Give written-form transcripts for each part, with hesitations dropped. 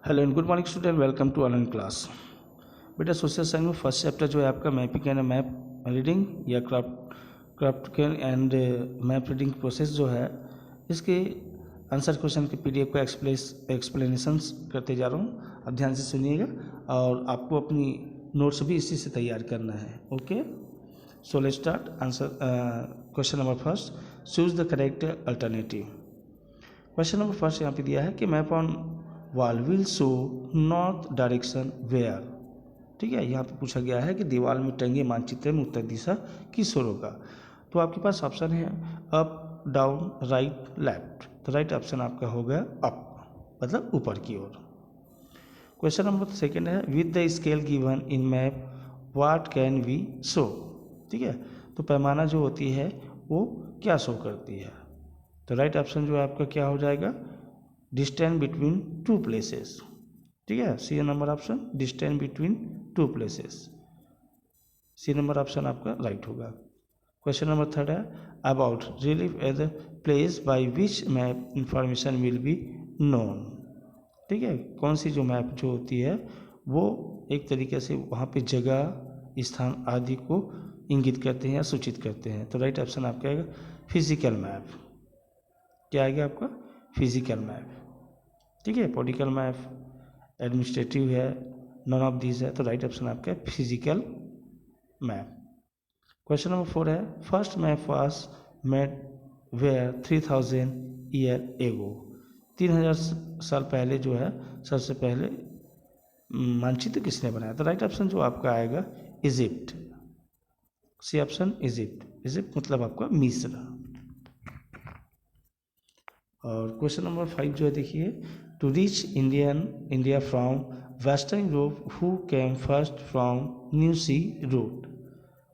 Hello and good morning student, welcome to online class. बेटा social science में first chapter जो है आपका मैपिंग एंड मैप रीडिंग या craft and map reading process जो है, इसके आंसर क्वेश्चन के पीडीएफ को एक्सप्लेनेशंस करते जा रहा हूँ। आप ध्यान से सुनिएगा और आपको अपनी नोट्स भी इसी से तैयार करना है। Okay, so let's start. Answer question number first, choose the correct alternative. Question number first यहाँ पे दिया है कि map on wall will show north direction where. ठीक है, यहाँ पे पूछा गया है कि दीवार में टंगे मानचित्र में उत्तर दिशा किस ओर होगा। तो आपके पास ऑप्शन है अप, डाउन, राइट, लेफ्ट। तो राइट ऑप्शन आपका हो गया अप, मतलब ऊपर की ओर। क्वेश्चन नंबर सेकेंड है with the scale given in map what can we show. ठीक है, तो पैमाना जो होती है वो क्या शो करती है। तो राइट ऑप्शन जो है आपका क्या हो जाएगा, डिस्टेंस बिटवीन टू प्लेसेस। ठीक है, C number option distance between two places. C number option आपका राइट होगा। क्वेश्चन नंबर थर्ड है about relief as a place by which map information will be known. ठीक है, कौन सी जो मैप जो होती है वो एक तरीके से वहाँ पे जगह, स्थान आदि को इंगित करते हैं या सूचित करते हैं। तो राइट ऑप्शन आपका आएगा फिजिकल मैप। क्या आएगा आपका, फिजिकल मैप। ठीक है, पॉलिटिकल मैप, एडमिनिस्ट्रेटिव है, नॉन ऑफ दिस है। तो राइट ऑप्शन आपका है physical map. Question number four है first map was made where 3000 year ago. 3000 साल पहले जो है सबसे पहले मानचित्र किसने बनाया। तो राइट ऑप्शन जो आपका आएगा Egypt. C option Egypt. Egypt मतलब आपका मिस्र। और क्वेश्चन नंबर 5 जो है देखिए to reach India from western Europe who came first from new sea route.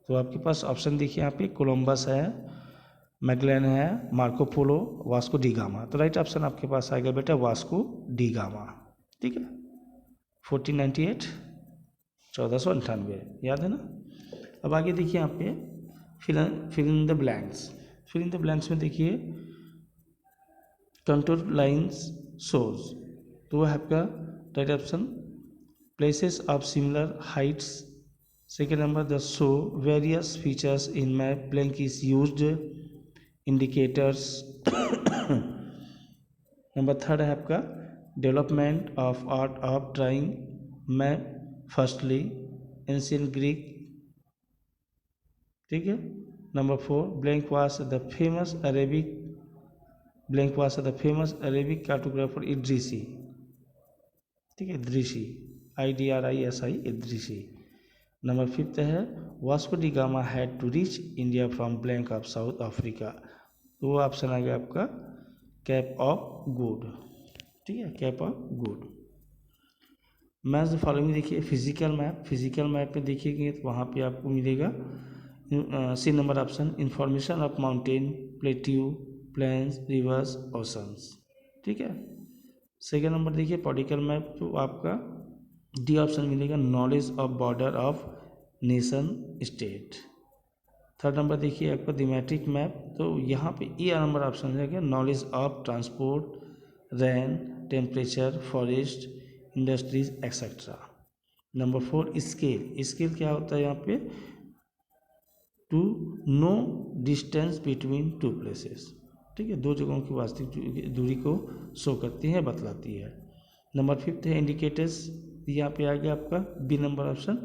तो आपके पास ऑप्शन देखिए यहाँ पे कोलंबस है, मैगलेन है, Marco Polo, Vasco da gamma. तो राइट ऑप्शन आपके पास आएगा बेटा वास्को डी गामा। ठीक है, 1498, 1498, याद है ना। अब आगे देखिए यहाँ पे fill in the blanks. Fill in the blanks में देखिए कंटूर लाइन्स शोज। तो वह आपका right option places of similar heights. Second number the show various features in map blank is used indicators. Number third है आपका development of art of drawing map firstly ancient Greek. ठीक है, number four blank was the famous Arabic blank was the famous Arabic cartographer Idrisi. ठीक है, इद्रिसी, IDRISI Idrisi. Number fifth है Vasco da Gama had to reach India from blank of South Africa. तो वो option आ गया आपका cap of good. ठीक है, cape of good. Match the following देखिए फिजिकल मैप। फिजिकल मैप पे देखिएगा तो वहाँ पे आपको मिलेगा C number option information of mountain, plateau, plains, rivers, oceans. ठीक है, सेकेंड नंबर देखिए पॉलिटिकल मैप, तो आपका डी ऑप्शन मिलेगा knowledge of border of nation state. Third number देखिए आपका थीमेटिक मैप, तो यहाँ पे ए नंबर ऑप्शन रहेगा knowledge of transport, rain, temperature, forest, industries etcetera. Number four scale. Scale क्या होता है यहाँ पे, to know distance between two places. ठीक है, दो जगहों की वास्तविक दूरी को शो करती है, बतलाती है। नंबर फिफ्थ है इंडिकेटर्स। यहाँ पे आ गया आपका B number option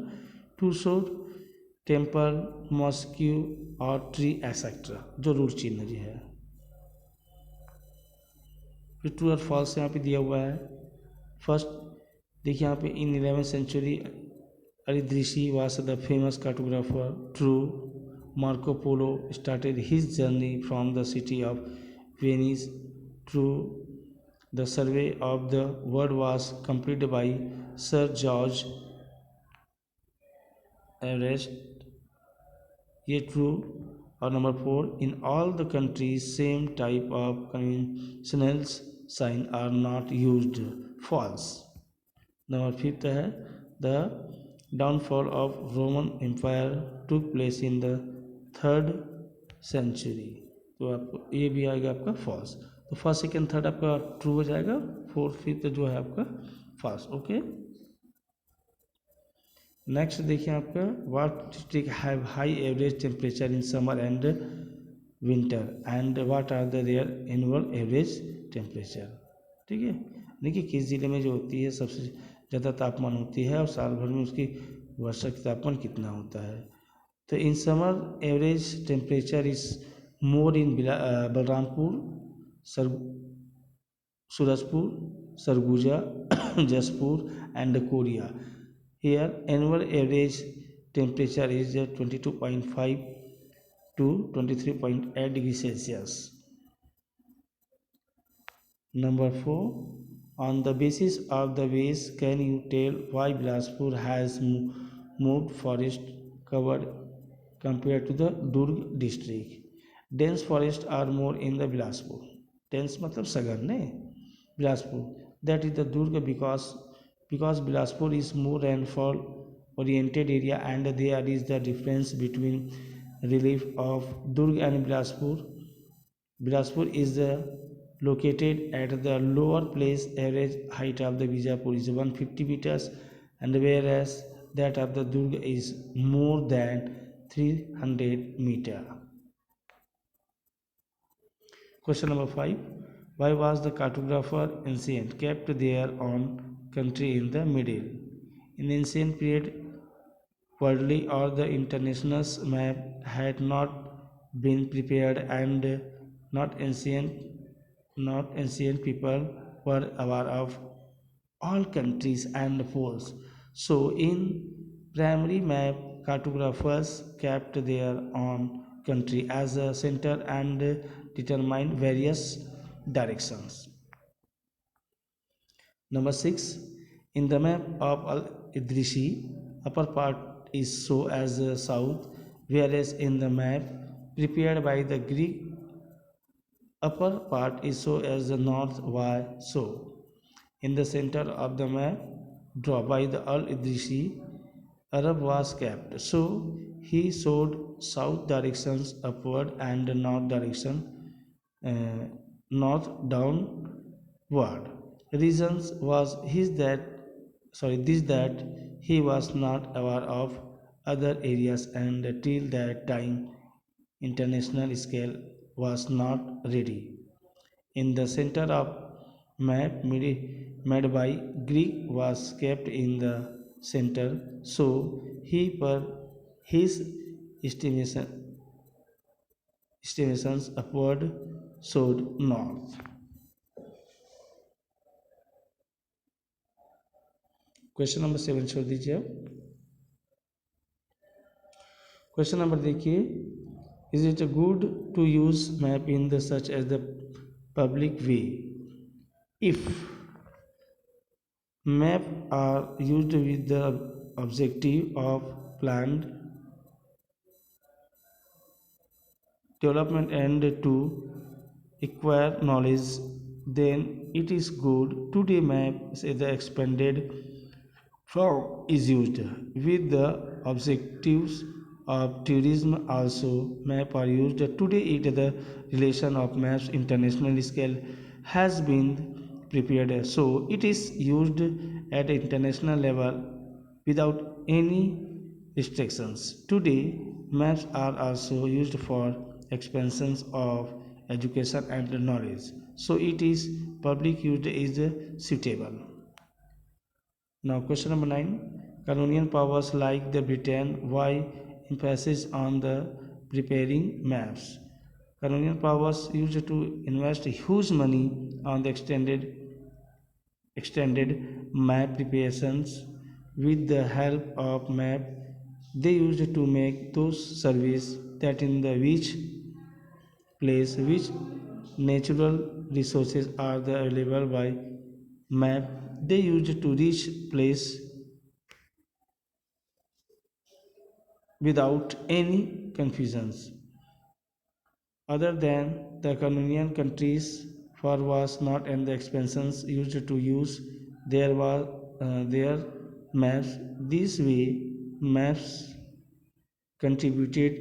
to show temple, mosque और ट्री एक्सेट्रा, जो रूट चिन्ह जी है। फिर ट्रू और फॉल्स यहाँ पे दिया हुआ है। फर्स्ट देखिए यहाँ पे in 11th century Idrisi was the famous cartographer. True, Marco Polo started his journey from the city of Venice. True, the survey of the world was completed by Sir George Everest. ये true। और number four in all the countries same type of conventional sign are not used. False। Number fifth है the downfall of Roman empire took place in the 3rd century. तो आपको ये भी आएगा आपका false. तो फर्स्ट सेकेंड थर्ड आपका true हो जाएगा, फोर्थ फिफ्थ जो है आपका fast. Okay. नेक्स्ट देखिए आपका what district have high average temperature in summer and winter and what are the their annual average temperature. ठीक है, देखिए किस ज़िले में जो होती है सबसे ज़्यादा तापमान होती है और साल भर में उसकी वर्षा की तापमान कितना होता है। तो in summer average temperature is more in Balrampur, सर Surajpur, Surguja, Jashpur and Korea. Here annual average temperature is 22.5 to 23.8 degrees Celsius. Number 4. On the basis of the ways, can you tell why Bilaspur has moved forest covered compared to the Durg district? Dense forests are more in the Bilaspur. Dense मतलब सघन ने Bilaspur. That is the Durg because Bilaspur is more rainfall oriented area and there is the difference between relief of Durg and Bilaspur. Bilaspur is located at the lower place average height of the Bijapur is 150 meters and whereas that of the Durg is more than 300 meter. Question number 5. Why was the cartographer ancient kept there on country in the middle? In ancient period, worldly or the international map had not been prepared and not ancient people were aware of all countries and poles. So in primary map, cartographers kept their own country as a center and determined various directions. Number 6. In the map of Al-Idrisi, upper part is shown as south, whereas in the map prepared by the Greek, upper part is shown as the north. Why so? In the center of the map drawn by the Al-Idrisi, Arab was kept. So he showed south directions upward and north direction north downward. Reasons was this that he was not aware of other areas and till that time international scale was not ready. In the center of map made by Greek was kept in the center, so he per his estimation, estimations upward showed north. Question number 7 छोड़ दीजिए अब। Question number देखिए, is it good to use map in the such as the public way if maps are used with the objective of planned development and to acquire knowledge, then it is good. Today maps the expanded form is used with the objectives of tourism also. Maps are used today it the relation of maps international scale has been prepared, so it is used at international level without any restrictions. Today maps are also used for expansions of education and knowledge, so it is public use is suitable. Now question number 9. Colonial powers like the Britain, why emphasis on the preparing maps? Colonial powers used to invest huge money on the extended map preparations. With the help of map, they used to make those surveys that in the which place which natural resources are the available by map. They used to reach place without any confusions. Other than the colonial countries, for was not and the expansions used to use their maps. This way maps contributed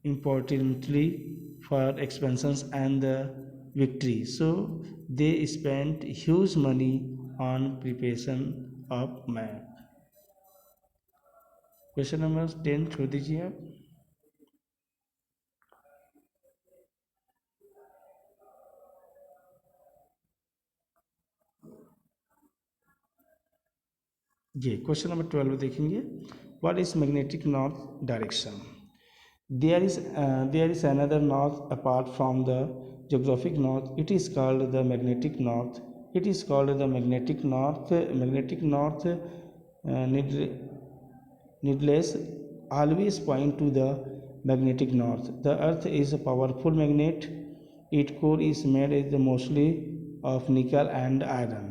importantly for expansions and the victory, so they spent huge money on preparation of map. Question number 10 छोड़ दीजिए आप। ये question number 12 देखेंगे। What is magnetic north direction? There is another north apart from the geographic north. It is called the magnetic north. It is called the magnetic north. Magnetic north needless always point to the magnetic north. The earth is a powerful magnet. Its core is made mostly of nickel and iron.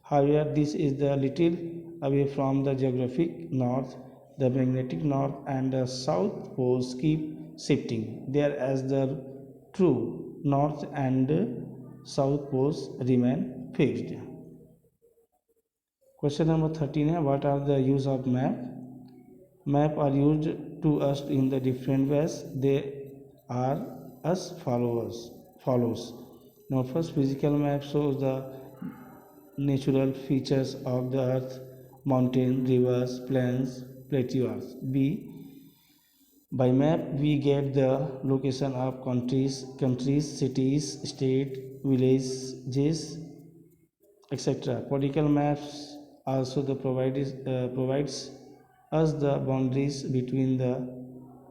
However, this is the little away from the geographic north. The magnetic north and the south poles keep shifting there as the true north and south poles remain fixed. Question number 13 है, what are the use of map? Map are used to us in the different ways. They are as follows. Now first, physical map shows the natural features of the earth, mountain, rivers, plains, plateaus. B, by map we get the location of countries, cities, state, villages, etc. Political maps also provides us the boundaries between the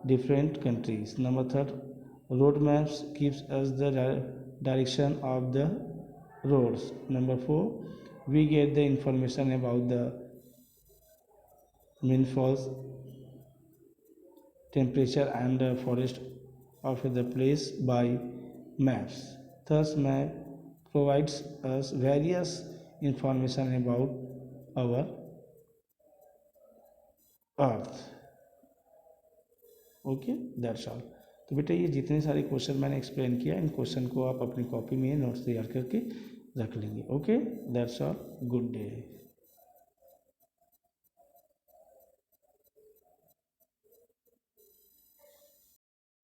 different countries. Number third, road maps gives us the direction of the roads. Number 4, we get the information about the rainfalls, temperature and forest of the place by maps. Thus, map provides us various information about our earth. Okay, that's all. तो बेटा ये जितने सारे question मैंने explain किया, इन question को आप अपनी कॉपी में नोट्स तैयार करके रख लेंगे। Okay, that's all, good day.